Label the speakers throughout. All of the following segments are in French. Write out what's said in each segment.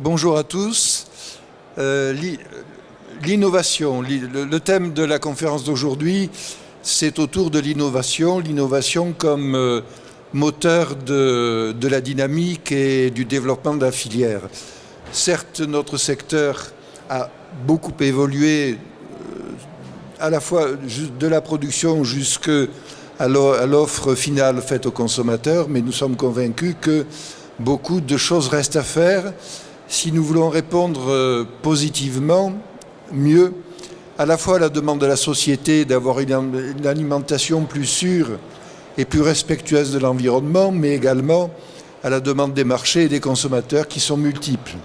Speaker 1: Bonjour à tous. L'innovation, le thème de la conférence d'aujourd'hui, c'est autour de l'innovation. L'innovation comme moteur de la dynamique et du développement de la filière. Certes, notre secteur a beaucoup évolué, à la fois de la production jusqu'à l'offre finale faite aux consommateurs, mais nous sommes convaincus que beaucoup de choses restent à faire si nous voulons répondre positivement, mieux, à la fois à la demande de la société d'avoir une alimentation plus sûre et plus respectueuse de l'environnement, mais également à la demande des marchés et des consommateurs qui sont multiples.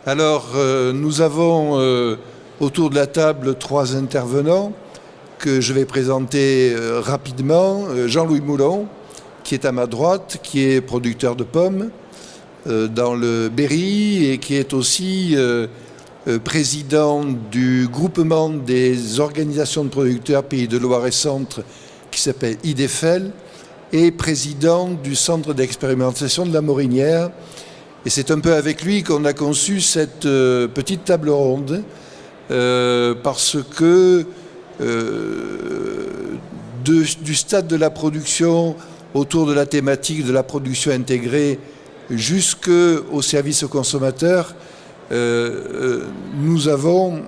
Speaker 1: Alors, nous avons autour de la table 3 intervenants que je vais présenter rapidement. Jean-Louis Moulon, qui est à ma droite, qui est producteur de pommes dans le Berry et qui est aussi président du groupement des organisations de producteurs Pays de Loire et Centre qui s'appelle IDFL et président du centre d'expérimentation de la Morinière. Et c'est un peu avec lui qu'on a conçu cette petite table ronde parce que du stade de la production autour de la thématique de la production intégrée jusqu'au service aux consommateurs, nous avons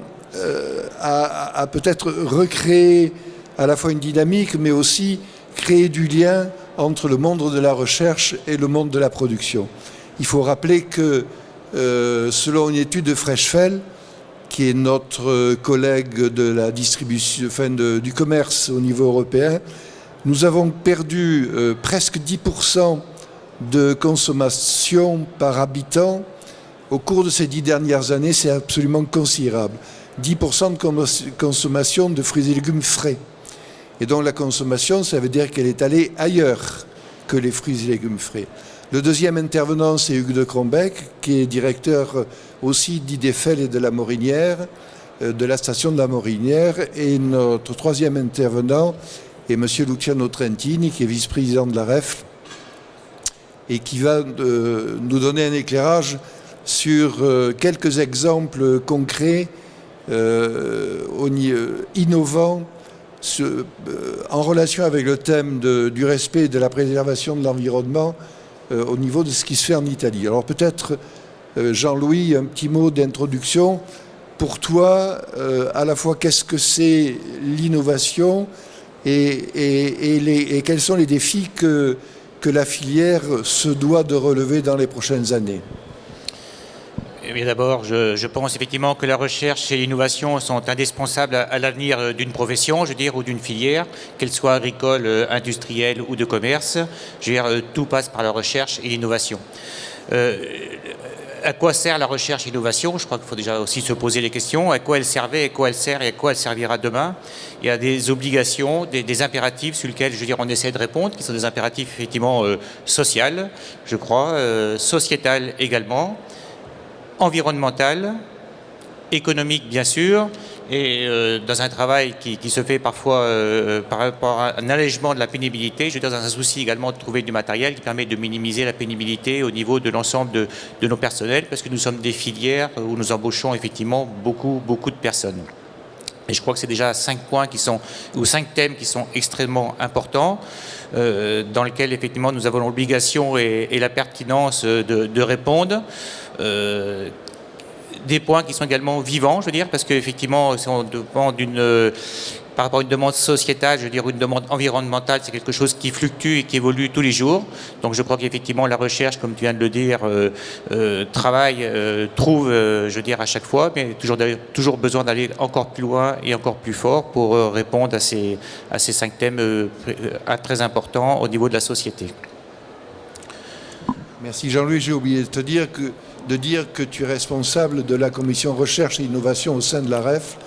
Speaker 1: à peut-être recréer à la fois une dynamique, mais aussi créer du lien entre le monde de la recherche et le monde de la production. Il faut rappeler que, selon une étude de Freshfel, qui est notre collègue de la distribution, du commerce au niveau européen, nous avons perdu presque 10% de consommation par habitant au cours de ces 10 dernières années. C'est absolument considérable. 10% de consommation de fruits et légumes frais. Et donc la consommation, ça veut dire qu'elle est allée ailleurs que les fruits et légumes frais. Le deuxième intervenant, c'est Hugues de Crombec, qui est directeur aussi d'IDFL et de la Morinière, de la station de la Morinière. Et notre troisième intervenant est M. Luciano Trentini, qui est vice-président de la REF, et qui va nous donner un éclairage sur quelques exemples concrets, innovants, en relation avec le thème du respect et de la préservation de l'environnement au niveau de ce qui se fait en Italie. Alors peut-être, Jean-Louis, un petit mot d'introduction. Pour toi, à la fois, qu'est-ce que c'est l'innovation et quels sont les défis que la filière se doit de relever dans les prochaines années?
Speaker 2: Eh d'abord, je pense effectivement que la recherche et l'innovation sont indispensables à l'avenir d'une profession, je veux dire, ou d'une filière, qu'elle soit agricole, industrielle ou de commerce. Je veux dire, tout passe par la recherche et l'innovation. À quoi sert la recherche et l'innovation? Je crois qu'il faut déjà aussi se poser les questions. À quoi elle servait, à quoi elle sert et à quoi elle servira demain? Il y a des obligations, des impératifs sur lesquels, je veux dire, on essaie de répondre, qui sont des impératifs effectivement sociaux, je crois, sociétal également, environnemental, économique bien sûr, et dans un travail qui se fait parfois par rapport à un allègement de la pénibilité, je veux dire dans un souci également de trouver du matériel qui permet de minimiser la pénibilité au niveau de l'ensemble de nos personnels, parce que nous sommes des filières où nous embauchons effectivement beaucoup de personnes. Et je crois que c'est déjà 5 points ou 5 thèmes qui sont extrêmement importants, dans lesquels effectivement nous avons l'obligation et la pertinence de répondre. Des points qui sont également vivants, je veux dire, parce qu'effectivement, si on demande par rapport à une demande sociétale, je veux dire, une demande environnementale, c'est quelque chose qui fluctue et qui évolue tous les jours. Donc je crois qu'effectivement, la recherche, comme tu viens de le dire, trouve, je veux dire, à chaque fois, mais toujours besoin d'aller encore plus loin et encore plus fort pour répondre à ces 5 thèmes très importants au niveau de la société.
Speaker 1: Merci Jean-Louis, j'ai oublié de te dire que tu es responsable de la commission recherche et innovation au sein de la REF,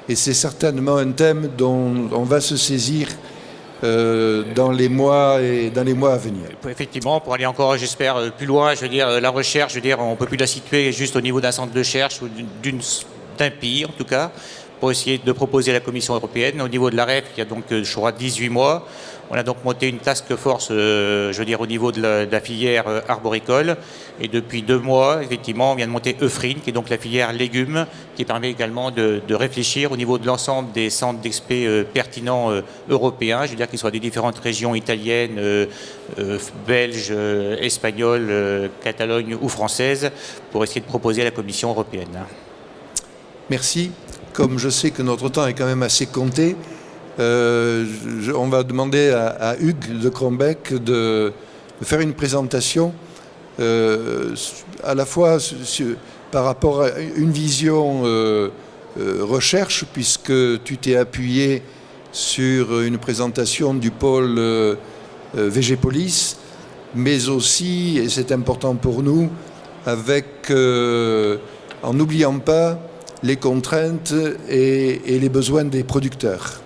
Speaker 1: et c'est certainement un thème dont on va se saisir dans les mois à venir.
Speaker 2: Effectivement, pour aller encore, j'espère, plus loin, je veux dire, la recherche, je veux dire, on ne peut plus la situer juste au niveau d'un centre de recherche ou d'un pays en tout cas. pour essayer de proposer à la Commission européenne. Au niveau de la REF, il y a donc, je crois, 18 mois. On a donc monté une task force, je veux dire, au niveau de la filière arboricole. Et depuis 2 mois, effectivement, on vient de monter EFRIN, qui est donc la filière légumes, qui permet également de réfléchir au niveau de l'ensemble des centres d'expé pertinents européens, je veux dire qu'ils soient des différentes régions italiennes, belges, espagnoles, Catalogne ou françaises, pour essayer de proposer à la Commission européenne.
Speaker 1: Merci. Comme je sais que notre temps est quand même assez compté, on va demander à Hugues de Krombeck de faire une présentation à la fois par rapport à une vision recherche, puisque tu t'es appuyé sur une présentation du pôle VGPolis, mais aussi, et c'est important pour nous, en n'oubliant pas les contraintes et les besoins des producteurs.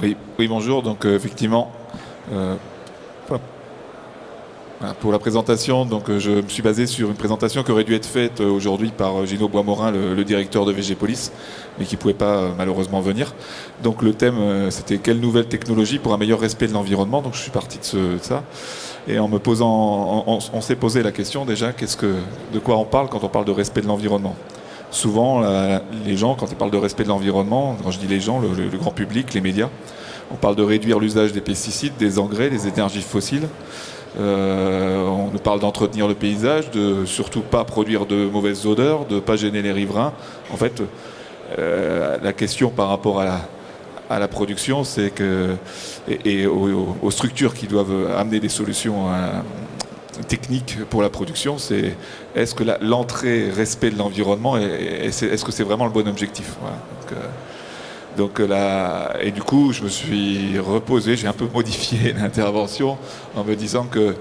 Speaker 3: Oui, bonjour. Donc effectivement, pour la présentation, donc je me suis basé sur une présentation qui aurait dû être faite aujourd'hui par Gino Boismorin, le directeur de VGPolis, mais qui ne pouvait pas malheureusement venir. Donc le thème, c'était quelle nouvelle technologie pour un meilleur respect de l'environnement. Donc je suis parti de ça. Et en me posant, on s'est posé la question déjà, de quoi on parle quand on parle de respect de l'environnement. Souvent, les gens, quand ils parlent de respect de l'environnement, quand je dis les gens, le grand public, les médias, on parle de réduire l'usage des pesticides, des engrais, des énergies fossiles. On nous parle d'entretenir le paysage, de surtout pas produire de mauvaises odeurs, de pas gêner les riverains. En fait, la question par rapport à la production, c'est que et aux structures qui doivent amener des solutions technique pour la production, c'est est-ce que l'entrée respect de l'environnement, est-ce que c'est vraiment le bon objectif, voilà. Et du coup, je me suis reposé, j'ai un peu modifié l'intervention en me disant que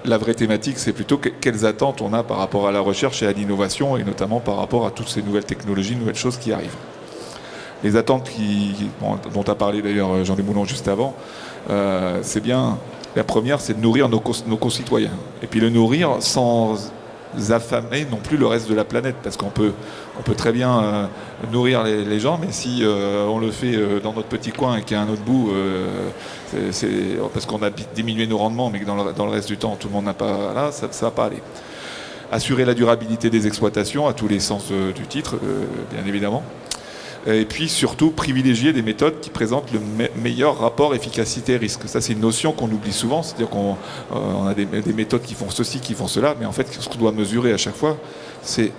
Speaker 3: la vraie thématique, c'est plutôt quelles attentes on a par rapport à la recherche et à l'innovation, et notamment par rapport à toutes ces nouvelles technologies, nouvelles choses qui arrivent. Les attentes dont a parlé d'ailleurs Jean Desmoulins juste avant, c'est bien. La première, c'est de nourrir nos concitoyens. Et puis le nourrir sans affamer non plus le reste de la planète. Parce qu'on peut très bien nourrir les gens, mais si on le fait dans notre petit coin et qu'il y a un autre bout, parce qu'on a diminué nos rendements, mais que dans le reste du temps, tout le monde n'a pas... Là, ça ne va pas aller. Assurer la durabilité des exploitations, à tous les sens du titre, bien évidemment. Et puis surtout privilégier des méthodes qui présentent le meilleur rapport efficacité-risque. Ça, c'est une notion qu'on oublie souvent, c'est-à-dire qu'on a des méthodes qui font ceci, qui font cela, mais en fait, ce qu'on doit mesurer à chaque fois, c'est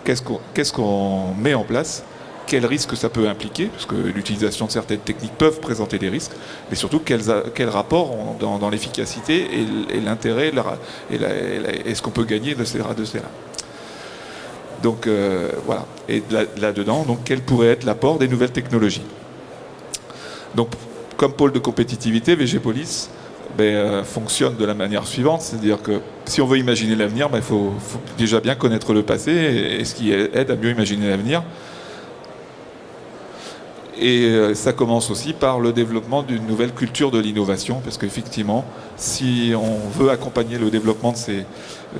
Speaker 3: qu'est-ce qu'on met en place, quels risques ça peut impliquer, parce que l'utilisation de certaines techniques peuvent présenter des risques, mais surtout quel rapport dans l'efficacité et l'intérêt et ce qu'on peut gagner de cela. Donc voilà, et là-dedans, donc, quel pourrait être l'apport des nouvelles technologies. Donc, comme pôle de compétitivité, VGPolis fonctionne de la manière suivante, c'est-à-dire que si on veut imaginer l'avenir, il faut déjà bien connaître le passé, et ce qui aide à mieux imaginer l'avenir. Et ça commence aussi par le développement d'une nouvelle culture de l'innovation, parce qu'effectivement, si on veut accompagner le développement de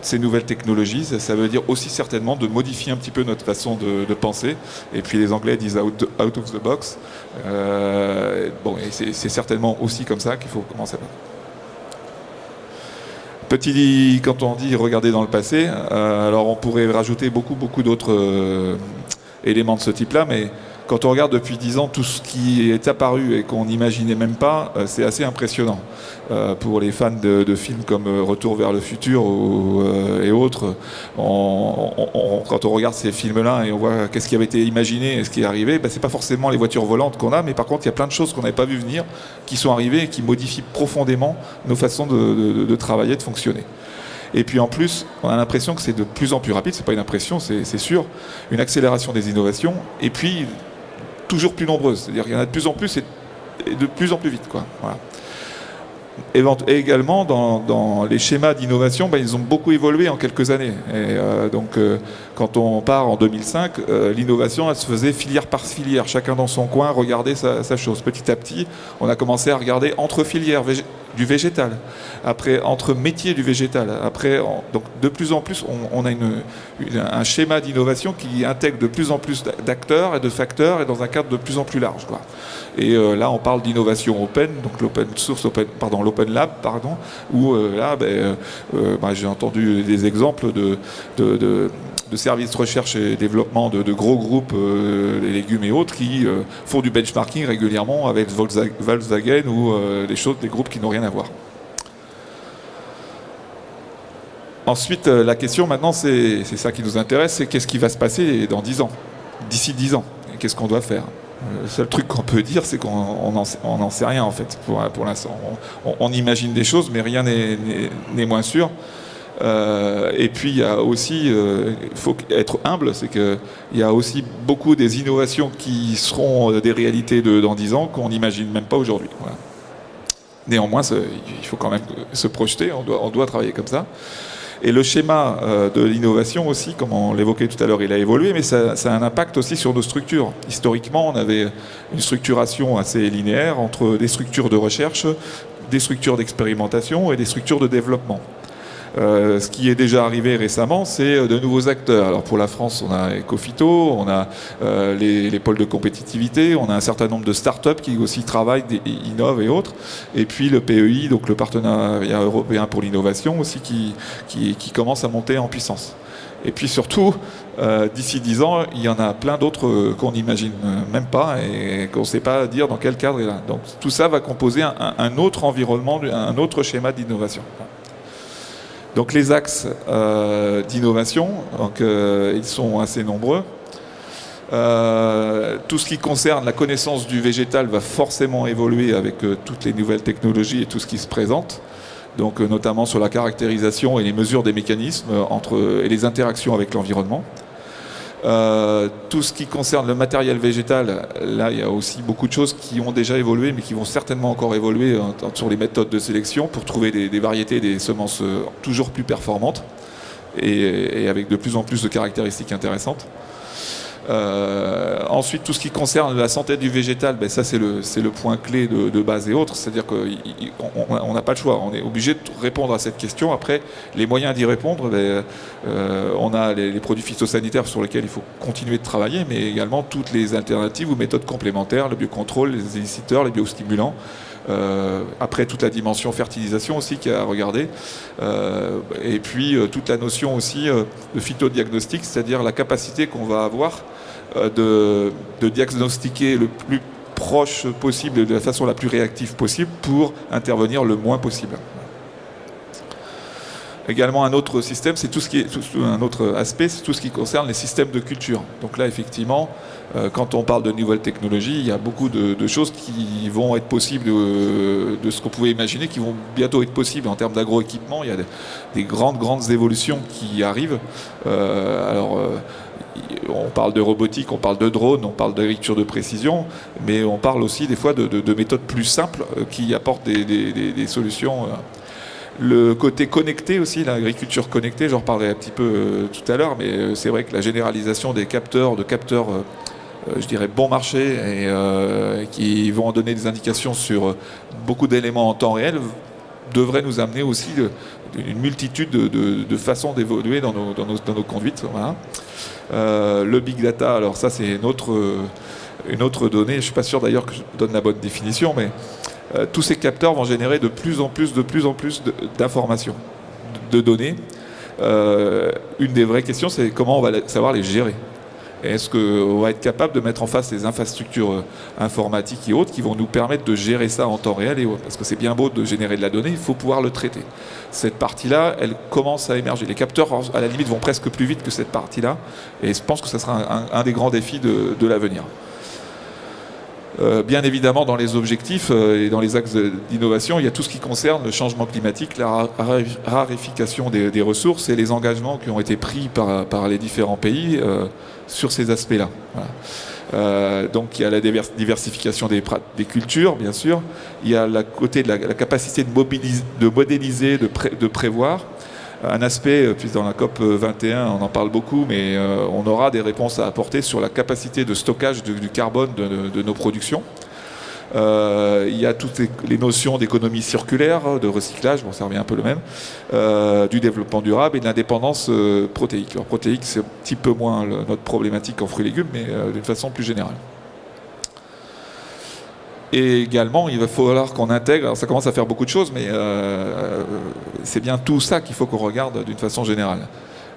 Speaker 3: ces nouvelles technologies, ça veut dire aussi certainement de modifier un petit peu notre façon de penser. Et puis les Anglais disent out of the box. Et c'est certainement aussi comme ça qu'il faut commencer. Quand on dit regarder dans le passé, alors on pourrait rajouter beaucoup d'autres éléments de ce type-là, mais quand on regarde depuis 10 ans tout ce qui est apparu et qu'on n'imaginait même pas, c'est assez impressionnant. Pour les fans de films comme Retour vers le futur et autres, quand on regarde ces films-là et on voit qu'est-ce qui avait été imaginé et ce qui est arrivé, c'est pas forcément les voitures volantes qu'on a, mais par contre il y a plein de choses qu'on n'avait pas vu venir, qui sont arrivées et qui modifient profondément nos façons de travailler, de fonctionner. Et puis en plus, on a l'impression que c'est de plus en plus rapide, c'est pas une impression, c'est sûr, une accélération des innovations, et puis toujours plus nombreuses, c'est-à-dire qu'il y en a de plus en plus et de plus en plus vite, quoi. Voilà. Et également, dans les schémas d'innovation, ils ont beaucoup évolué en quelques années. Et quand on part en 2005, l'innovation, elle se faisait filière par filière, chacun dans son coin, regarder sa chose. Petit à petit, on a commencé à regarder entre filières. du végétal. Après, entre métiers du végétal. Après, donc de plus en plus, on a un schéma d'innovation qui intègre de plus en plus d'acteurs et de facteurs et dans un cadre de plus en plus large, quoi. Et là, on parle d'innovation open, donc l'open source, l'open lab, où là, j'ai entendu des exemples de services de recherche et développement de gros groupes, les légumes et autres, qui font du benchmarking régulièrement avec Volkswagen ou des groupes qui n'ont rien à voir. Ensuite, la question maintenant, c'est ça qui nous intéresse, c'est qu'est-ce qui va se passer dans 10 ans, d'ici 10 ans, et qu'est-ce qu'on doit faire. Le seul truc qu'on peut dire, c'est qu'on n'en sait rien en fait, pour l'instant. On imagine des choses, mais rien n'est moins sûr. Et puis il y a aussi, il faut être humble, c'est qu'il y a aussi beaucoup des innovations qui seront des réalités dans 10 ans qu'on n'imagine même pas aujourd'hui. Voilà. Néanmoins, il faut quand même se projeter, on doit travailler comme ça. Et le schéma de l'innovation aussi, comme on l'évoquait tout à l'heure, il a évolué, mais ça a un impact aussi sur nos structures. Historiquement, on avait une structuration assez linéaire entre des structures de recherche, des structures d'expérimentation et des structures de développement. Ce qui est déjà arrivé récemment, c'est de nouveaux acteurs. Alors pour la France, on a Ecofito, on a les pôles de compétitivité, on a un certain nombre de start-up qui aussi travaillent, innovent et autres. Et puis le PEI, donc le partenariat européen pour l'innovation aussi, qui commence à monter en puissance. Et puis surtout, d'ici 10 ans, il y en a plein d'autres qu'on n'imagine même pas et qu'on ne sait pas dire dans quel cadre il est là. Donc tout ça va composer un autre environnement, un autre schéma d'innovation. Donc les axes d'innovation, ils sont assez nombreux. Tout ce qui concerne la connaissance du végétal va forcément évoluer avec toutes les nouvelles technologies et tout ce qui se présente. Donc notamment sur la caractérisation et les mesures des mécanismes et les interactions avec l'environnement. Tout ce qui concerne le matériel végétal, là il y a aussi beaucoup de choses qui ont déjà évolué mais qui vont certainement encore évoluer sur les méthodes de sélection pour trouver des variétés, des semences toujours plus performantes et avec de plus en plus de caractéristiques intéressantes. Ensuite, tout ce qui concerne la santé du végétal, ça c'est le point clé de base et autres, c'est-à-dire qu'on n'a pas le choix, on est obligé de répondre à cette question. Après, les moyens d'y répondre, on a les produits phytosanitaires sur lesquels il faut continuer de travailler, mais également toutes les alternatives ou méthodes complémentaires, le biocontrôle, les éliciteurs, les biostimulants. Après toute la dimension fertilisation aussi qu'il y a à regarder, et puis toute la notion aussi de phytodiagnostic, c'est-à-dire la capacité qu'on va avoir de diagnostiquer le plus proche possible, de la façon la plus réactive possible pour intervenir le moins possible. Également un autre système, c'est un autre aspect, c'est tout ce qui concerne les systèmes de culture. Donc là, effectivement, quand on parle de nouvelles technologies, il y a beaucoup de choses qui vont être possibles de ce qu'on pouvait imaginer, qui vont bientôt être possibles en termes d'agroéquipement. Il y a des grandes évolutions qui arrivent. On parle de robotique, on parle de drones, on parle d'agriculture de précision, mais on parle aussi des fois de méthodes plus simples qui apportent des solutions. Le côté connecté aussi, l'agriculture connectée, j'en reparlerai un petit peu tout à l'heure, mais c'est vrai que la généralisation des capteurs, je dirais bon marché, et qui vont donner des indications sur beaucoup d'éléments en temps réel, devrait nous amener aussi une multitude de façons d'évoluer dans nos conduites. Voilà. Le big data, alors ça c'est une autre donnée, je ne suis pas sûr d'ailleurs que je donne la bonne définition, mais tous ces capteurs vont générer de plus en plus d'informations, de données. Une des vraies questions, c'est comment on va savoir les gérer. Est-ce qu'on va être capable de mettre en face les infrastructures informatiques et autres qui vont nous permettre de gérer ça en temps réel et autres. Parce que c'est bien beau de générer de la donnée, il faut pouvoir le traiter. Cette partie-là, elle commence à émerger. Les capteurs, à la limite, vont presque plus vite que cette partie-là. Et je pense que ça sera un des grands défis de l'avenir. Bien évidemment, dans les objectifs et dans les axes d'innovation, il y a tout ce qui concerne le changement climatique, la raréfication des ressources et les engagements qui ont été pris par les différents pays sur ces aspects-là. Voilà. Donc il y a la diversification des cultures, bien sûr. Il y a la côté de la capacité de modéliser, de prévoir. Un aspect, puis dans la COP 21, on en parle beaucoup, mais on aura des réponses à apporter sur la capacité de stockage du carbone de nos productions. Il y a toutes les notions d'économie circulaire, de recyclage, bon, ça revient un peu le même, du développement durable et de l'indépendance protéique. Alors, protéique, c'est un petit peu moins notre problématique en fruits et légumes, mais d'une façon plus générale. Et également, il va falloir qu'on intègre, alors ça commence à faire beaucoup de choses, mais c'est bien tout ça qu'il faut qu'on regarde d'une façon générale.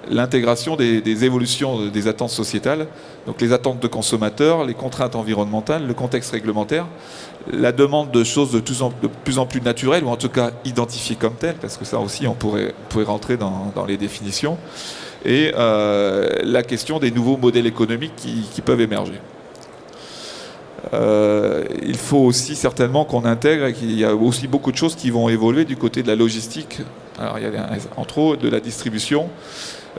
Speaker 3: L'intégration des évolutions des attentes sociétales, donc les attentes de consommateurs, les contraintes environnementales, le contexte réglementaire, la demande de choses de plus en plus naturelles, ou en tout cas identifiées comme telles, parce que ça aussi on pourrait rentrer dans les définitions, et la question des nouveaux modèles économiques qui peuvent émerger. Il faut aussi certainement qu'on intègre qu'il y a aussi beaucoup de choses qui vont évoluer du côté de la logistique. Alors il y a entre autres de la distribution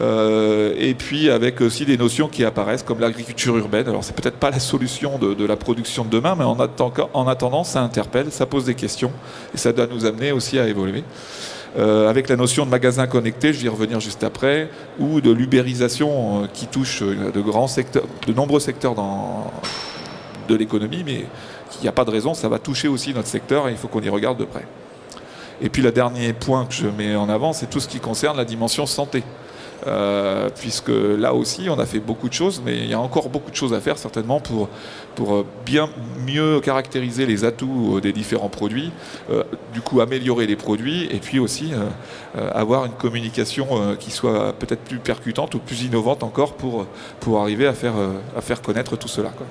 Speaker 3: et puis avec aussi des notions qui apparaissent comme l'agriculture urbaine. Alors c'est peut-être pas la solution de la production de demain, mais en attendant ça interpelle, ça pose des questions et ça doit nous amener aussi à évoluer. Avec la notion de magasin connecté, je vais y revenir juste après, ou de l'ubérisation qui touche de nombreux secteurs de l'économie, mais il n'y a pas de raison, ça va toucher aussi notre secteur et il faut qu'on y regarde de près. Et puis le dernier point que je mets en avant, c'est tout ce qui concerne la dimension santé. Puisque là aussi, on a fait beaucoup de choses, mais il y a encore beaucoup de choses à faire certainement pour bien mieux caractériser les atouts des différents produits, du coup améliorer les produits et puis aussi avoir une communication qui soit peut-être plus percutante ou plus innovante encore pour arriver à faire connaître tout cela, quoi.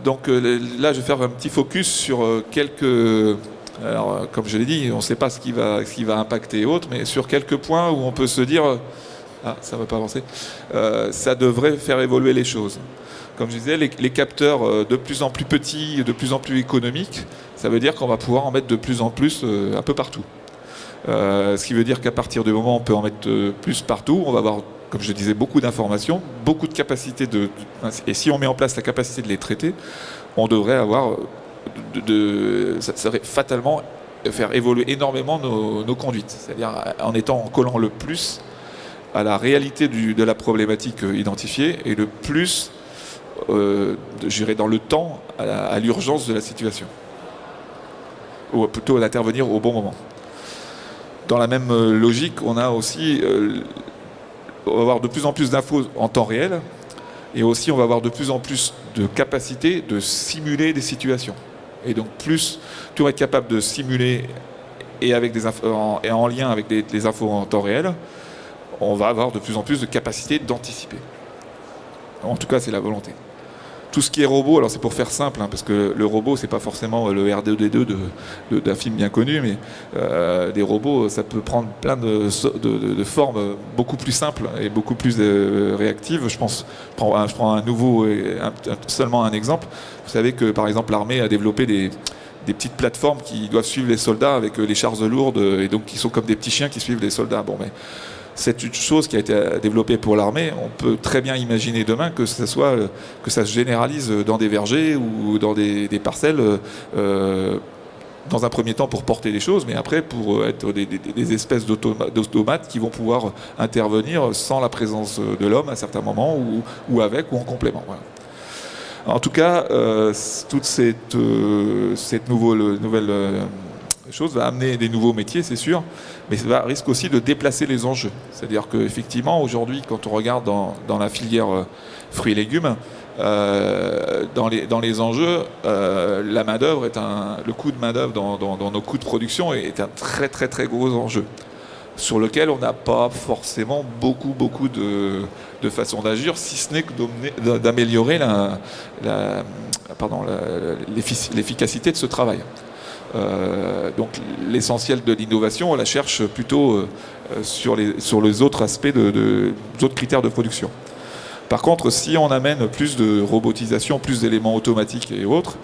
Speaker 3: Donc là, je vais faire un petit focus sur quelques... Alors, comme je l'ai dit, on ne sait pas ce qui va impacter et autres, mais sur quelques points où on peut se dire ça ne va pas avancer, ça devrait faire évoluer les choses. Comme je disais, les capteurs de plus en plus petits, de plus en plus économiques, ça veut dire qu'on va pouvoir en mettre de plus en plus un peu partout. Ce qui veut dire qu'à partir du moment où on peut en mettre plus partout, on va avoir, comme je disais, beaucoup d'informations, beaucoup de capacités et si on met en place la capacité de les traiter, on devrait avoir ça serait fatalement faire évoluer énormément nos conduites, c'est-à-dire en collant le plus à la réalité de la problématique identifiée et le plus j'irais dans le temps à l'urgence de la situation, ou plutôt d'intervenir au bon moment. Dans la même logique, on a aussi on va avoir de plus en plus d'infos en temps réel et aussi on va avoir de plus en plus de capacité de simuler des situations. Et donc plus tu vas être capable de simuler et avec en lien avec des infos en temps réel, on va avoir de plus en plus de capacité d'anticiper. En tout cas, c'est la volonté. Tout ce qui est robot, alors c'est pour faire simple, parce que le robot, c'est pas forcément le R2D2 d'un film bien connu, mais des robots, ça peut prendre plein de formes beaucoup plus simples et beaucoup plus réactives. Je prends seulement un exemple. Vous savez que, par exemple, l'armée a développé des petites plateformes qui doivent suivre les soldats avec les charges lourdes, et donc qui sont comme des petits chiens qui suivent les soldats. Bon, mais c'est une chose qui a été développée pour l'armée. On peut très bien imaginer demain que ça se généralise dans des vergers ou dans des parcelles, dans un premier temps pour porter les choses, mais après pour être des espèces d'automates qui vont pouvoir intervenir sans la présence de l'homme à certains moments, ou avec ou en complément. Voilà. En tout cas, toute cette nouvelle chose va amener des nouveaux métiers, c'est sûr, mais ça risque aussi de déplacer les enjeux. C'est-à-dire qu'effectivement, aujourd'hui, quand on regarde dans la filière fruits et légumes, dans les enjeux, la main-d'œuvre le coût de main-d'œuvre dans nos coûts de production est un très très très gros enjeu, sur lequel on n'a pas forcément beaucoup de façons d'agir, si ce n'est que d'améliorer l'efficacité de ce travail. Donc l'essentiel de l'innovation, on la cherche plutôt sur les autres aspects d'autres critères de production. Par contre, si on amène plus de robotisation, plus d'éléments automatiques et autres,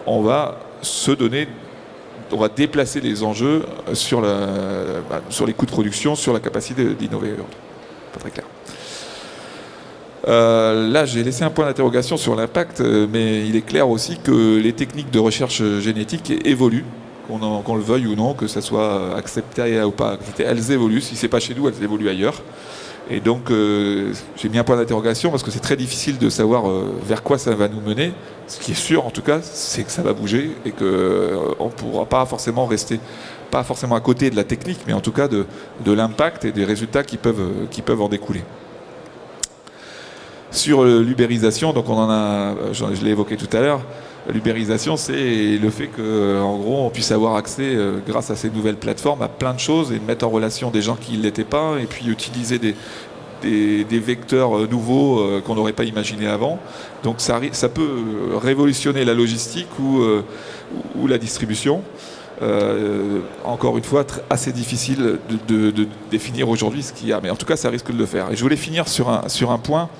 Speaker 3: on va déplacer les enjeux sur les coûts de production, sur la capacité d'innover. Pas très clair. Là, j'ai laissé un point d'interrogation sur l'impact, mais il est clair aussi que les techniques de recherche génétique évoluent, qu'on le veuille ou non, que ça soit accepté ou pas accepté. Elles évoluent. Si c'est pas chez nous, elles évoluent ailleurs. Et donc, j'ai mis un point d'interrogation parce que c'est très difficile de savoir vers quoi ça va nous mener. Ce qui est sûr, en tout cas, c'est que ça va bouger et qu'on ne pourra pas forcément rester, pas forcément à côté de la technique, mais en tout cas de l'impact et des résultats qui peuvent en découler. Sur l'ubérisation, donc je l'ai évoqué tout à l'heure, l'ubérisation, c'est le fait qu'en gros, on puisse avoir accès, grâce à ces nouvelles plateformes, à plein de choses et de mettre en relation des gens qui ne l'étaient pas et puis utiliser des vecteurs nouveaux qu'on n'aurait pas imaginés avant. Donc ça peut révolutionner la logistique ou la distribution. Encore une fois, assez difficile de définir aujourd'hui ce qu'il y a. Mais en tout cas, ça risque de le faire. Et je voulais finir sur un point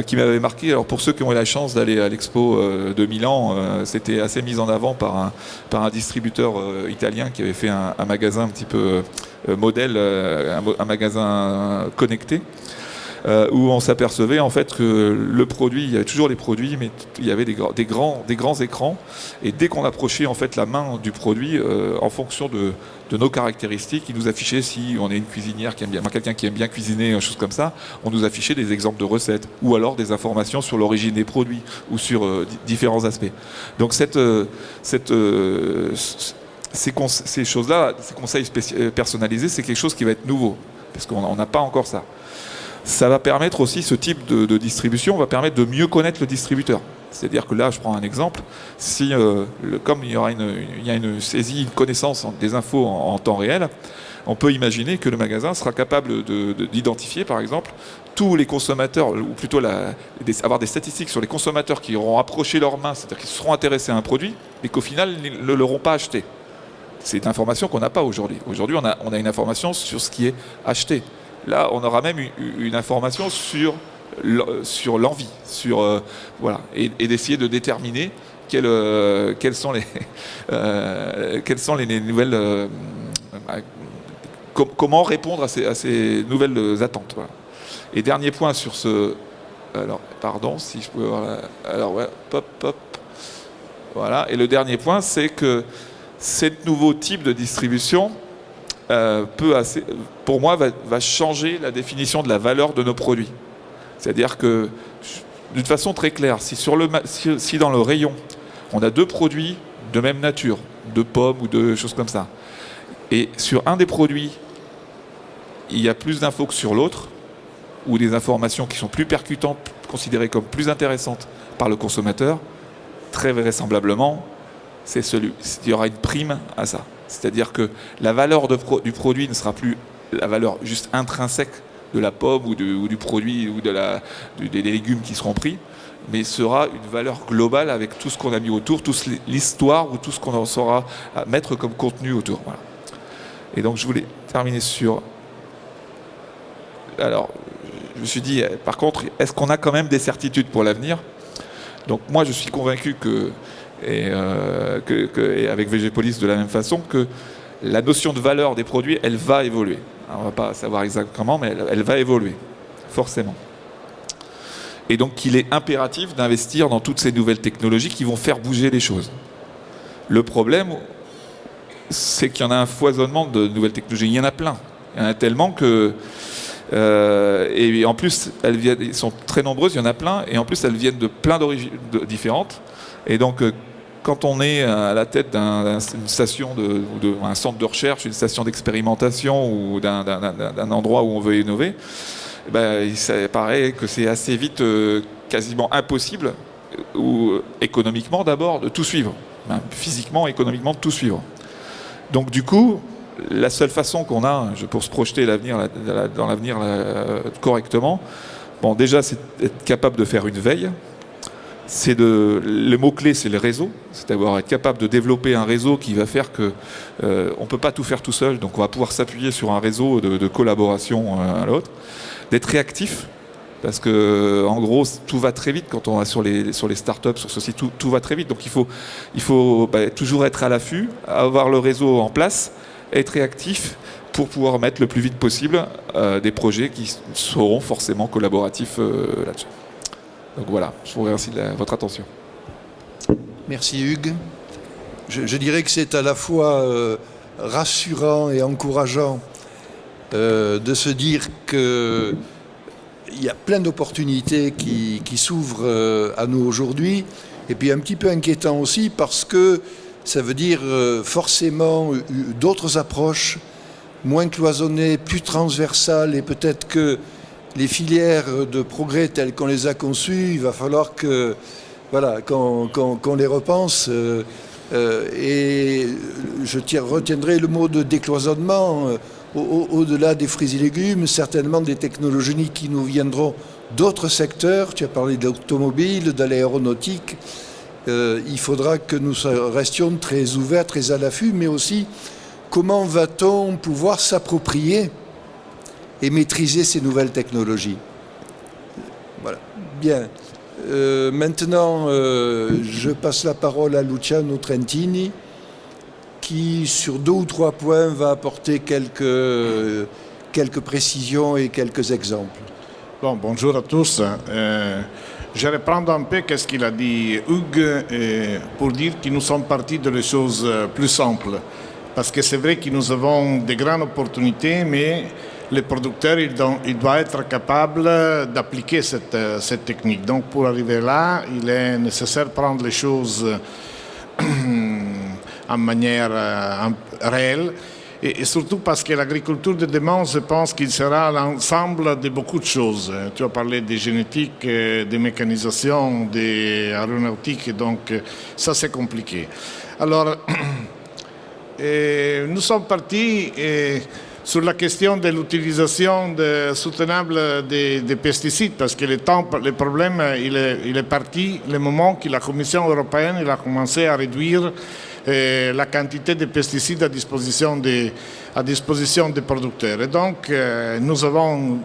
Speaker 3: qui m'avait marqué. Alors pour ceux qui ont eu la chance d'aller à l'Expo de Milan, c'était assez mis en avant par un distributeur italien qui avait fait un magasin un petit peu modèle, un magasin connecté, où on s'apercevait en fait que le produit, il y avait toujours les produits, mais il y avait des grands écrans, et dès qu'on approchait en fait la main du produit, en fonction de nos caractéristiques, il nous affichait, si on est une cuisinière qui aime bien, quelqu'un qui aime bien cuisiner, choses comme ça, on nous affichait des exemples de recettes, ou alors des informations sur l'origine des produits, ou sur différents aspects. Donc ces choses-là, ces conseils personnalisés, c'est quelque chose qui va être nouveau, parce qu'on n'a pas encore ça. Ça va permettre aussi, ce type de distribution va permettre de mieux connaître le distributeur. C'est-à-dire que là, je prends un exemple, si comme il y a une saisie, une connaissance des infos en temps réel, on peut imaginer que le magasin sera capable d'identifier, par exemple, tous les consommateurs, ou plutôt avoir des statistiques sur les consommateurs qui auront approché leur main, c'est-à-dire qui seront intéressés à un produit, mais qu'au final, ils ne l'auront pas acheté. C'est une information qu'on n'a pas aujourd'hui. Aujourd'hui, on a une information sur ce qui est acheté. Là, on aura même une information sur l'envie, voilà, et d'essayer de déterminer quelles sont les nouvelles, comment répondre à ces nouvelles attentes. Voilà. Et dernier point sur ce, alors pardon, si je peux voir, alors ouais, pop, voilà. Et le dernier point, c'est que ce nouveau type de distribution pour moi, va changer la définition de la valeur de nos produits. C'est-à-dire que, d'une façon très claire, si dans le rayon, on a deux produits de même nature, de pommes ou de choses comme ça, et sur un des produits, il y a plus d'infos que sur l'autre, ou des informations qui sont plus percutantes, considérées comme plus intéressantes par le consommateur, très vraisemblablement, il y aura une prime à ça. C'est-à-dire que la valeur du produit ne sera plus la valeur juste intrinsèque de la pomme ou du produit ou des légumes qui seront pris, mais sera une valeur globale avec tout ce qu'on a mis autour, toute l'histoire ou tout ce qu'on saura mettre comme contenu autour. Voilà. Et donc je voulais terminer sur... Alors, je me suis dit, par contre, est-ce qu'on a quand même des certitudes pour l'avenir ? Donc moi, je suis convaincu et avec VGPolis de la même façon, que la notion de valeur des produits, elle va évoluer. Alors, on ne va pas savoir exactement, mais elle va évoluer, forcément. Et donc il est impératif d'investir dans toutes ces nouvelles technologies qui vont faire bouger les choses. Le problème, c'est qu'il y en a un foisonnement de nouvelles technologies. Il y en a plein. Il y en a tellement que... et en plus, elles sont très nombreuses, il y en a plein, et en plus elles viennent de plein d'origines différentes. Et donc, quand on est à la tête d'une station, un centre de recherche, une station d'expérimentation ou d'un endroit où on veut innover, ça paraît que c'est assez vite quasiment impossible, ou économiquement d'abord, de tout suivre. Physiquement, économiquement, de tout suivre. Donc du coup, la seule façon qu'on a pour se projeter dans l'avenir correctement, déjà c'est être capable de faire une veille. Le mot-clé, c'est le réseau, c'est-à-dire être capable de développer un réseau qui va faire que on ne peut pas tout faire tout seul, donc on va pouvoir s'appuyer sur un réseau de collaboration à l'autre, d'être réactif, parce que en gros tout va très vite quand on est sur les startups, sur ceci, tout va très vite, donc il faut toujours être à l'affût, avoir le réseau en place, être réactif pour pouvoir mettre le plus vite possible des projets qui seront forcément collaboratifs là-dessus. Donc voilà, je vous remercie de votre attention.
Speaker 1: Merci Hugues. Je dirais que c'est à la fois rassurant et encourageant de se dire qu'il y a plein d'opportunités qui s'ouvrent à nous aujourd'hui, et puis un petit peu inquiétant aussi parce que ça veut dire forcément d'autres approches, moins cloisonnées, plus transversales, et peut-être que les filières de progrès telles qu'on les a conçues, il va falloir que, voilà, qu'on les repense. Et je retiendrai le mot de décloisonnement. Au-delà des fruits et légumes, certainement des technologies qui nous viendront d'autres secteurs. Tu as parlé de l'automobile, de l'aéronautique. Il faudra que nous restions très ouverts, très à l'affût, mais aussi comment va-t-on pouvoir s'approprier et maîtriser ces nouvelles technologies. Voilà. Bien. Maintenant, je passe la parole à Luciano Trentini, qui, sur 2 ou 3 points, va apporter quelques précisions et quelques exemples.
Speaker 4: Bon, bonjour à tous. Je vais reprendre un peu ce qu'il a dit Hugues pour dire que nous sommes partis de les choses plus simples. Parce que c'est vrai que nous avons de grandes opportunités, mais les producteurs ils doivent être capables d'appliquer cette technique. Donc pour arriver là, il est nécessaire de prendre les choses en manière réelle. Et surtout parce que l'agriculture de demain, je pense qu'il sera l'ensemble de beaucoup de choses. Tu as parlé de génétique, de mécanisation, d'aéronautique, donc ça c'est compliqué. Alors, nous sommes partis sur la question de l'utilisation soutenable des pesticides, parce que le problème il est parti le moment que la Commission européenne a commencé à réduire la quantité de pesticides à disposition des producteurs. Et donc, nous avons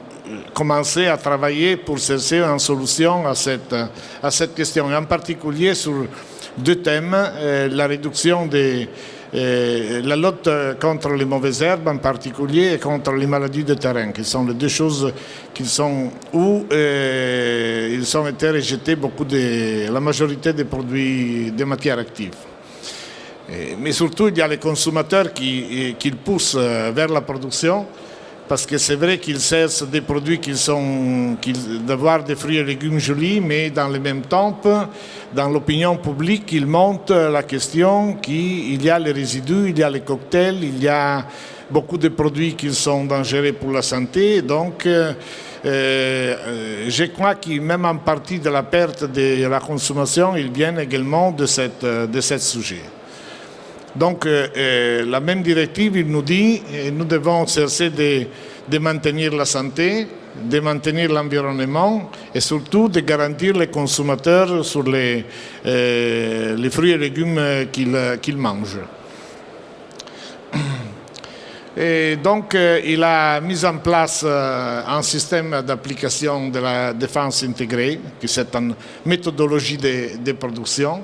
Speaker 4: commencé à travailler pour chercher une solution à cette question, et en particulier sur 2 thèmes, la réduction la lutte contre les mauvaises herbes en particulier et contre les maladies de terrain, qui sont les 2 choses où ils ont été rejetés la majorité des produits des matières actives. Mais surtout, il y a les consommateurs qui poussent vers la production, parce que c'est vrai qu'ils cessent des produits d'avoir des fruits et légumes jolis, mais dans le même temps, dans l'opinion publique, ils montent la question qu'il y a les résidus, il y a les cocktails, il y a beaucoup de produits qui sont dangereux pour la santé. Donc, je crois que même en partie de la perte de la consommation, ils viennent également de ce sujet. Donc, la même directive, il nous dit que nous devons chercher de maintenir la santé, de maintenir l'environnement et surtout de garantir les consommateurs sur les fruits et légumes qu'ils mangent. Et donc, il a mis en place un système d'application de la défense intégrée, qui est une méthodologie de production.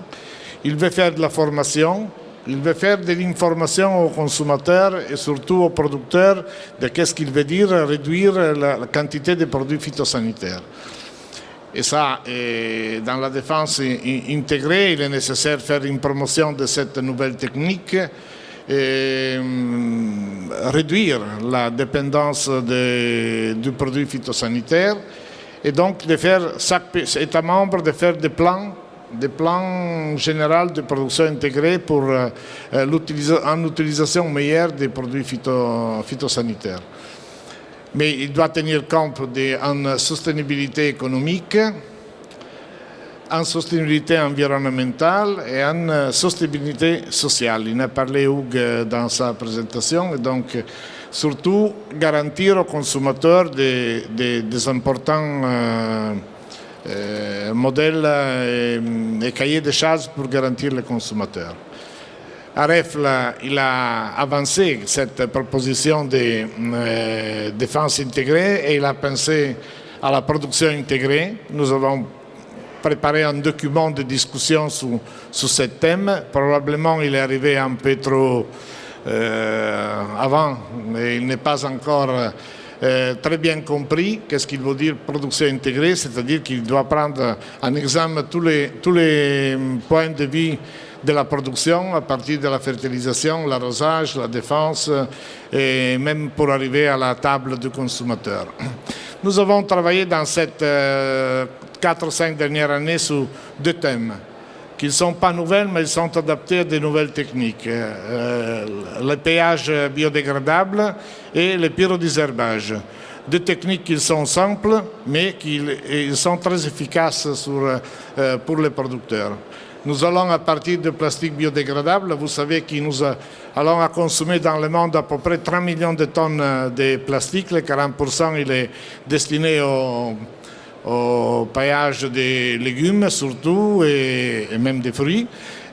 Speaker 4: Il veut faire de la formation. Il veut faire de l'information aux consommateurs et surtout aux producteurs de qu'est-ce qu'il veut dire réduire la quantité de produits phytosanitaires. Et ça, dans la défense intégrée, il est nécessaire de faire une promotion de cette nouvelle technique et réduire la dépendance du produit phytosanitaire et donc de faire chaque État membre de faire des plans généraux de production intégrée pour une utilisation meilleure des produits phytosanitaires. Mais il doit tenir compte d'une sostenibilité économique, une sostenibilité environnementale et une sostenibilité sociale. Il en a parlé Hugues dans sa présentation, et donc surtout garantir aux consommateurs des importants modèles et cahiers de charges pour garantir les consommateurs. AREFL, il a avancé cette proposition de défense intégrée et il a pensé à la production intégrée. Nous avons préparé un document de discussion sur ce thème. Probablement, il est arrivé un peu trop avant, mais il n'est pas encore très bien compris qu'est-ce qu'il veut dire production intégrée, c'est-à-dire qu'il doit prendre en examen tous les points de vue de la production, à partir de la fertilisation, l'arrosage, la défense, et même pour arriver à la table du consommateur. Nous avons travaillé dans ces 4 ou 5 dernières années sur 2 thèmes qui ne sont pas nouvelles, mais ils sont adaptés à de nouvelles techniques. Le péage biodégradable et le pyrodésherbage. 2 techniques qui sont simples, mais qui sont très efficaces pour les producteurs. Nous allons à partir de plastique biodégradable. Vous savez que nous allons à consommer dans le monde à peu près 30 millions de tonnes de plastique. Le 40% il est destiné au paillage des légumes surtout et même des fruits.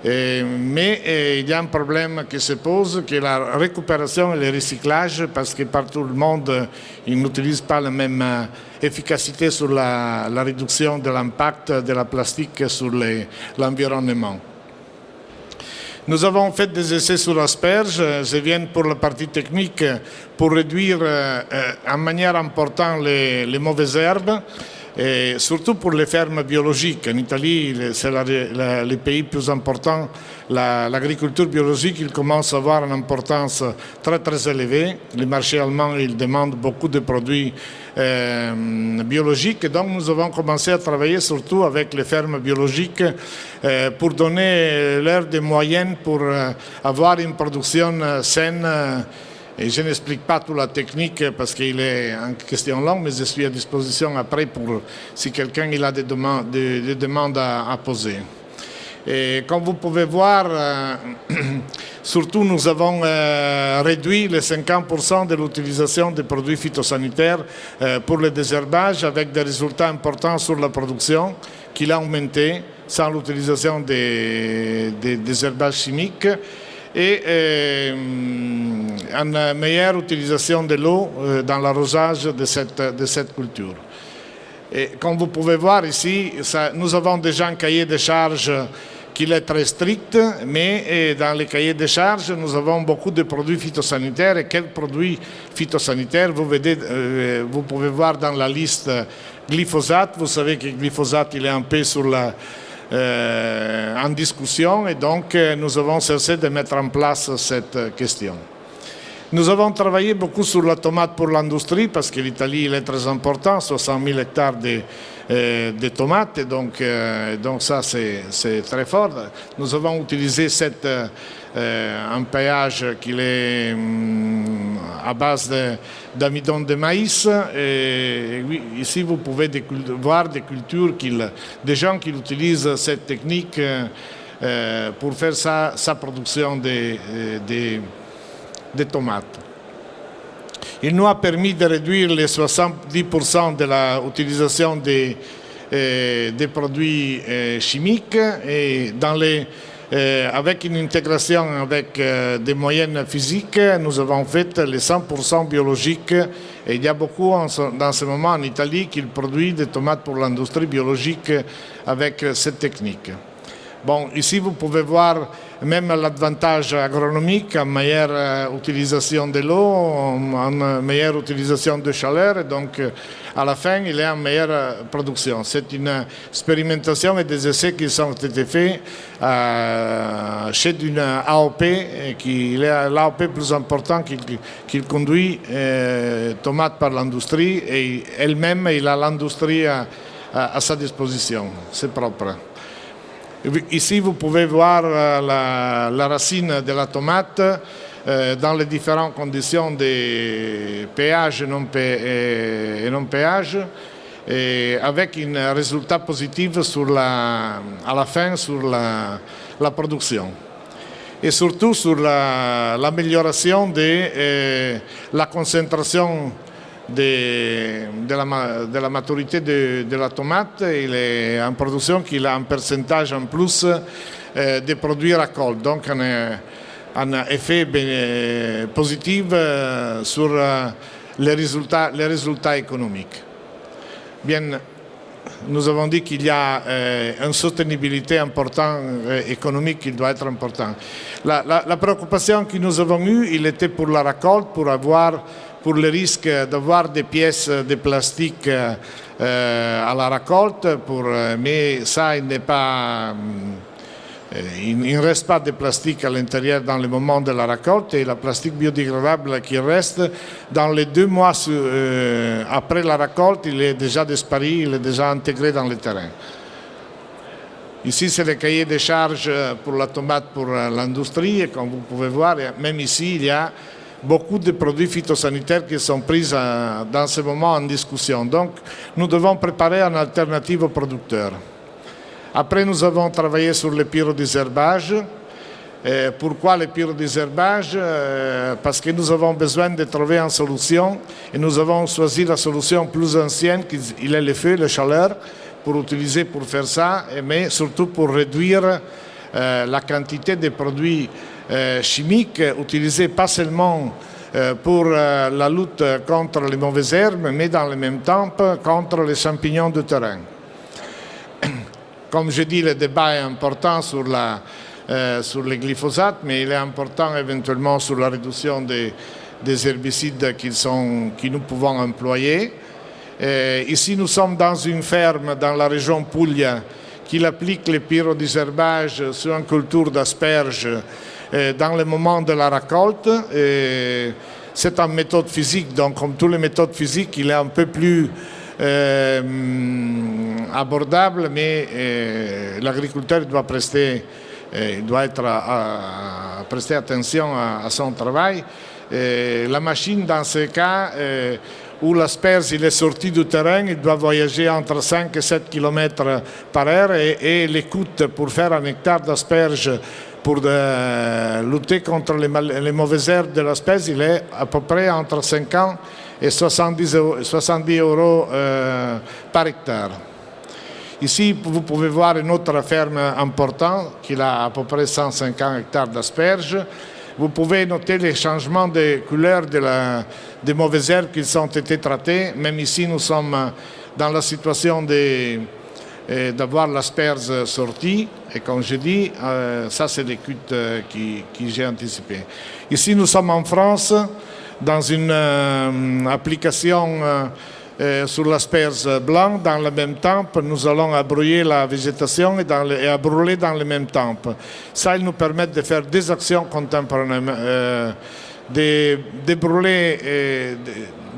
Speaker 4: Mais il y a un problème qui se pose, qui est la récupération et le recyclage, parce que partout le monde, ils n'utilisent pas la même efficacité sur la réduction de l'impact de la plastique sur l'environnement. Nous avons fait des essais sur asperges. Je viens pour la partie technique pour réduire en manière importante les mauvaises herbes. Et surtout pour les fermes biologiques. En Italie, c'est le pays plus important. L'agriculture biologique, il commence à avoir une importance très très élevée. Les marchés allemands, ils demandent beaucoup de produits biologiques. Et donc nous avons commencé à travailler surtout avec les fermes biologiques pour donner leur des moyens pour avoir une production saine. Et je n'explique pas toute la technique parce qu'il est en question longue, mais je suis à disposition après pour si quelqu'un a des demandes à poser. Et comme vous pouvez voir, surtout nous avons réduit les 50% de l'utilisation des produits phytosanitaires pour le désherbage avec des résultats importants sur la production qui a augmenté sans l'utilisation des désherbages chimiques. Et une meilleure utilisation de l'eau dans l'arrosage de cette culture. Et comme vous pouvez voir ici, nous avons déjà un cahier de charges qui est très strict, mais dans les cahiers de charges, nous avons beaucoup de produits phytosanitaires. Et quels produits phytosanitaires vous pouvez voir dans la liste glyphosate. Vous savez que le glyphosate il est un peu sur en discussion et donc nous avons cessé de mettre en place cette question. Nous avons travaillé beaucoup sur la tomate pour l'industrie parce que l'Italie est très important, 60 000 hectares de tomates, et donc ça c'est très fort. Nous avons utilisé un paillage qui est à base d'amidon de maïs. Et ici, vous pouvez voir des cultures, des gens qui utilisent cette technique pour faire sa production de tomates. Il nous a permis de réduire les 70% de l'utilisation des produits chimiques et avec une intégration avec des moyens physiques, nous avons fait les 100% biologiques. Et il y a beaucoup dans ce moment en Italie qui produisent des tomates pour l'industrie biologique avec cette technique. Bon, ici vous pouvez voir même l'avantage agronomique, une meilleure utilisation de l'eau, une meilleure utilisation de chaleur, et donc à la fin il y a une meilleure production. C'est une expérimentation et des essais qui ont été faits chez une AOP, qui est l'AOP plus important qui conduit tomates par l'industrie, et elle-même il a l'industrie à sa disposition, c'est propre. Ici, vous pouvez voir la racine de la tomate dans les différentes conditions de pH et non pH, et avec un résultat positif à la fin sur la production. Et surtout sur l'amélioration de la concentration de la maturité de la tomate. Il est en production qu'il a un pourcentage en plus de produits récoltés, donc un effet positif sur les résultats économiques. Bien, nous avons dit qu'il y a une soutenabilité importante, économique, qui doit être importante. La préoccupation que nous avons eue, il était pour la récolte, pour le risque d'avoir des pièces de plastique à la récolte, mais ça il n'est pas Il ne reste pas de plastique à l'intérieur dans le moment de la récolte et le plastique biodégradable qui reste dans les 2 mois après la récolte, il est déjà disparu, il est déjà intégré dans le terrain. Ici, c'est le cahier des charges pour la tomate pour l'industrie et comme vous pouvez voir, même ici, il y a beaucoup de produits phytosanitaires qui sont pris dans ce moment en discussion. Donc, nous devons préparer une alternative aux producteurs. Après, nous avons travaillé sur le pyrodésherbage. Pourquoi le pyrodésherbage? Parce que nous avons besoin de trouver une solution et nous avons choisi la solution plus ancienne, qui est le feu, la chaleur, pour utiliser pour faire ça, mais surtout pour réduire la quantité de produits chimiques utilisés pas seulement pour la lutte contre les mauvaises herbes, mais dans le même temps contre les champignons de terrain. Comme je dis, le débat est important sur les glyphosates, mais il est important éventuellement sur la réduction des herbicides que nous pouvons employer. Ici, nous sommes dans une ferme dans la région Puglia qui applique le pyrodésherbage sur une culture d'asperges dans le moment de la récolte. C'est une méthode physique, donc comme toutes les méthodes physiques, il est un peu plus abordable, mais l'agriculteur doit prester attention à son travail. La machine, dans ce cas, où l'asperge est sorti du terrain, il doit voyager entre 5 et 7 km par heure et les coûts pour faire un hectare d'asperges pour lutter contre les mauvaises herbes de l'asperge, il est à peu près entre 50 et 70 euros par hectare. Ici, vous pouvez voir une autre ferme importante qui a à peu près 150 hectares d'asperges. Vous pouvez noter les changements de couleur des mauvaises herbes qui ont été traitées. Même ici, nous sommes dans la situation d'avoir l'asperge sortie. Et comme je dis, ça c'est les cuts que j'ai anticipés. Ici, nous sommes en France, dans une application sur l'asperge blanc. Dans le même temps, nous allons abrouiller la végétation et à brûler dans le même temps. Ça, il nous permet de faire des actions contemporanément, de brûler,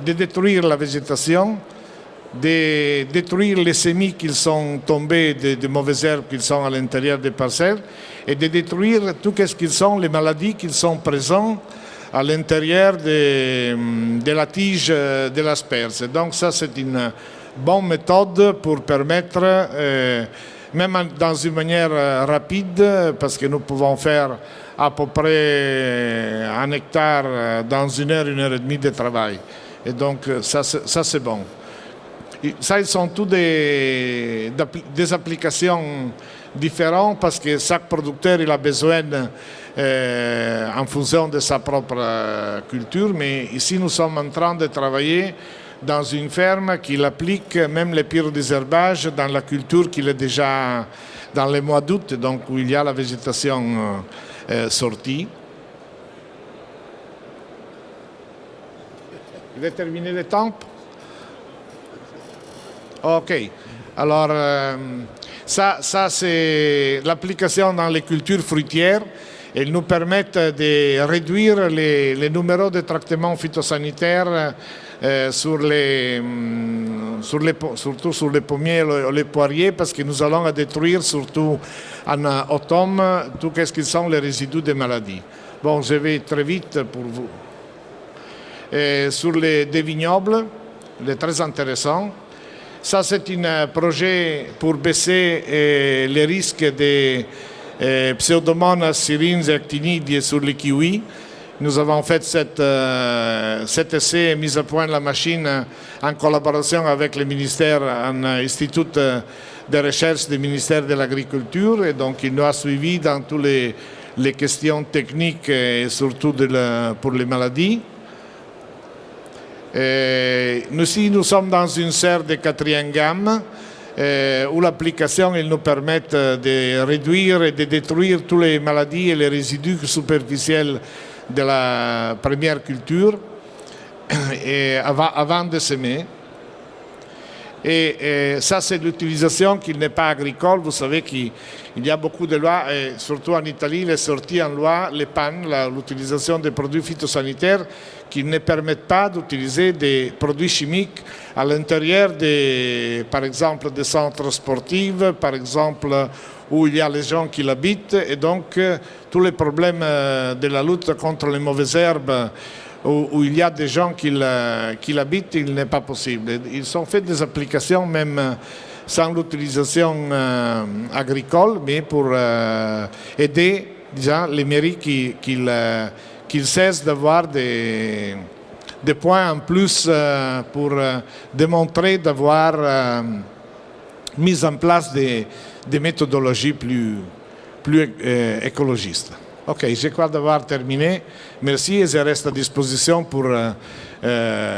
Speaker 4: de détruire la végétation, de détruire les semis qui sont tombés de mauvaises herbes qui sont à l'intérieur des parcelles et de détruire tout ce qui sont les maladies qui sont présentes à l'intérieur de la tige de l'asperge. Donc ça, c'est une bonne méthode pour permettre, même dans une manière rapide, parce que nous pouvons faire à peu près un hectare dans 1 heure et demie de travail. Et donc ça c'est bon. Ça, ils sont tous des applications différentes parce que chaque producteur il a besoin en fonction de sa propre culture. Mais ici, nous sommes en train de travailler dans une ferme qui applique même le pyrodésherbage dans la culture qui est déjà dans les mois d'août, donc où il y a la végétation sortie. Je vais terminer le temps. Ok. Alors, ça c'est l'application dans les cultures fruitières. Elles nous permettent de réduire les numéros de traitements phytosanitaires surtout sur les pommiers et les poiriers, parce que nous allons détruire surtout en automne tout ce qui sont les résidus des maladies. Bon, je vais très vite pour vous. Sur les vignobles, c'est très intéressant. Ça, c'est un projet pour baisser les risques des Pseudomonas syringes et actinides sur les kiwis. Nous avons fait cet essai et mis à point la machine en collaboration avec le ministère, un institut de recherche du ministère de l'Agriculture. Et donc, il nous a suivis dans toutes les questions techniques et surtout pour les maladies. Nous sommes dans une serre de 4e gamme où l'application nous permet de réduire et de détruire toutes les maladies et les résidus superficiels de la première culture avant de semer. Et ça, c'est l'utilisation qui n'est pas agricole. Vous savez qu'il y a beaucoup de lois, et surtout en Italie, il est sorti en loi les PAN, l'utilisation des produits phytosanitaires qui ne permettent pas d'utiliser des produits chimiques à l'intérieur, par exemple, des centres sportifs, par exemple, où il y a les gens qui l'habitent. Et donc, tous les problèmes de la lutte contre les mauvaises herbes, où il y a des gens qui l'habitent, il n'est pas possible. Ils ont fait des applications même sans l'utilisation agricole, mais pour aider disons, les mairies qu'ils cessent d'avoir des points en plus pour démontrer d'avoir mis en place des méthodologies plus écologistes. Ok, je crois d'avoir terminé. Merci et je reste à disposition pour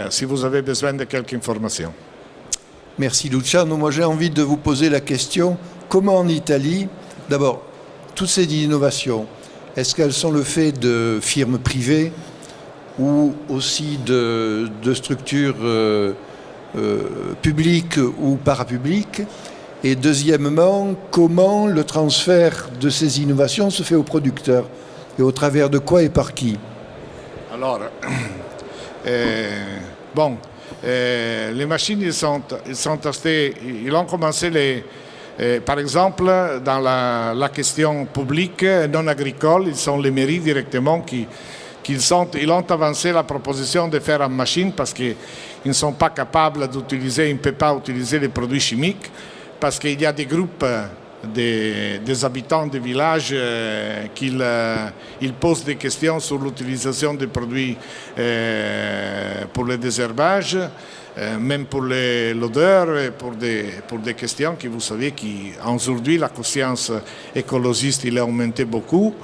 Speaker 4: si vous avez besoin de quelques informations.
Speaker 1: Merci Luciano. Moi j'ai envie de vous poser la question, comment en Italie, d'abord, toutes ces innovations, est-ce qu'elles sont le fait de firmes privées ou aussi de structures publiques ou parapubliques? Et deuxièmement, comment le transfert de ces innovations se fait aux producteurs? Et au travers de quoi et par qui?
Speaker 4: Alors, les machines, ils sont testées, ils ont commencé par exemple, dans la question publique non agricole, ils sont les mairies directement ils ont avancé la proposition de faire en machine parce qu'ils ne sont pas capables d'utiliser, ils ne peuvent pas utiliser les produits chimiques. Parce qu'il y a des groupes des habitants des villages qui posent des questions sur l'utilisation des produits pour le désherbage, même pour l'odeur, pour des questions que vous savez qu'aujourd'hui la conscience écologiste il a augmenté beaucoup.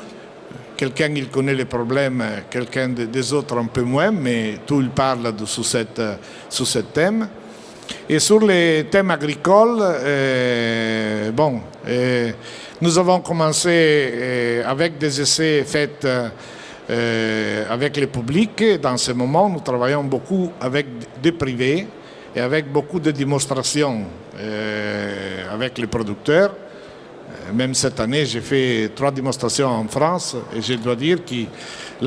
Speaker 4: Quelqu'un il connaît les problèmes, quelqu'un des autres un peu moins, mais tout il parle sur ce thème. Et sur les thèmes agricoles, nous avons commencé avec des essais faits avec le public. Dans ce moment, nous travaillons beaucoup avec des privés et avec beaucoup de démonstrations avec les producteurs. Même cette année, j'ai fait 3 démonstrations en France et je dois dire qu'il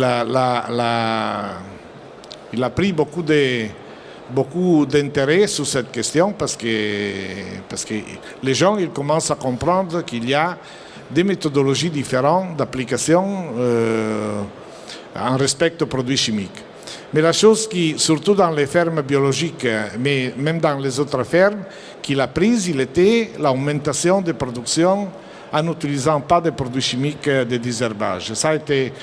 Speaker 4: a pris beaucoup d'intérêt sur cette question parce que les gens ils commencent à comprendre qu'il y a des méthodologies différentes d'application en respect aux produits chimiques. Mais la chose qui, surtout dans les fermes biologiques, mais même dans les autres fermes, qu'il a prise, il était l'augmentation des productions en n'utilisant pas de produits chimiques de désherbage. Ça a été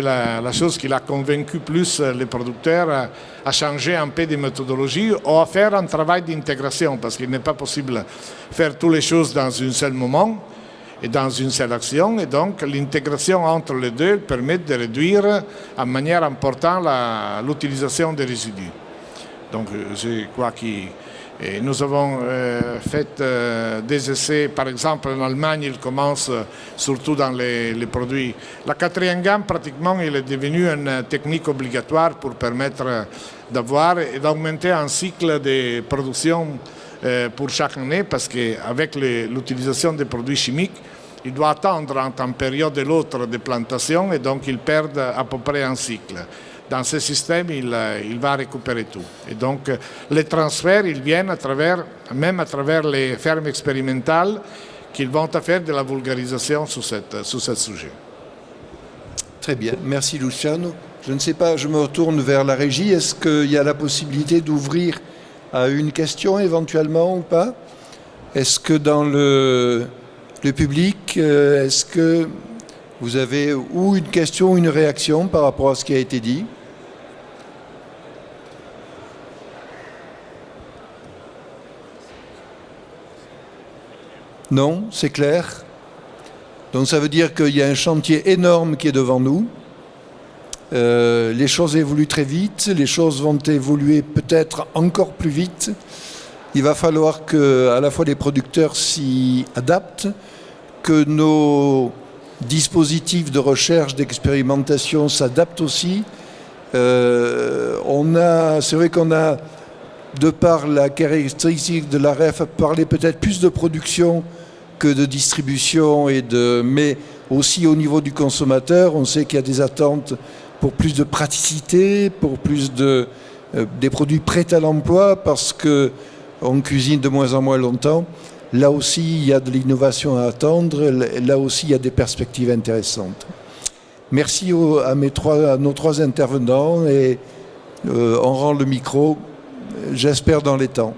Speaker 4: la chose qui a convaincu plus les producteurs à changer un peu de méthodologie ou à faire un travail d'intégration, parce qu'il n'est pas possible de faire toutes les choses dans un seul moment et dans une seule action. Et donc l'intégration entre les deux permet de réduire en manière importante l'utilisation des résidus. Donc je crois que nous avons fait des essais, par exemple en Allemagne, ils commencent surtout dans les produits. La 4e gamme, pratiquement, il est devenu une technique obligatoire pour permettre d'avoir et d'augmenter un cycle de production pour chaque année, parce qu'avec l'utilisation des produits chimiques, il doit attendre entre une période et l'autre de plantation et donc il perd à peu près un cycle. Dans ce système, il va récupérer tout. Et donc, les transferts, ils viennent même à travers les fermes expérimentales qu'ils vont faire de la vulgarisation sur ce sujet.
Speaker 1: Très bien, merci Luciano. Je ne sais pas, je me retourne vers la régie. Est-ce qu'il y a la possibilité d'ouvrir à une question éventuellement ou pas? Est-ce que dans le public, est-ce que vous avez ou une question ou une réaction par rapport à ce qui a été dit? Non, c'est clair. Donc ça veut dire qu'il y a un chantier énorme qui est devant nous. Les choses évoluent très vite, les choses vont évoluer peut-être encore plus vite. Il va falloir que à la fois les producteurs s'y adaptent, que nos dispositifs de recherche, d'expérimentation s'adaptent aussi. C'est vrai qu'on a de par la caractéristique de la REF, parler peut-être plus de production que de distribution, mais aussi au niveau du consommateur. On sait qu'il y a des attentes pour plus de praticité, pour plus des produits prêts à l'emploi, parce qu'on cuisine de moins en moins longtemps. Là aussi, il y a de l'innovation à attendre. Là aussi, il y a des perspectives intéressantes. Merci à nos trois intervenants et on rend le micro, j'espère, dans les temps.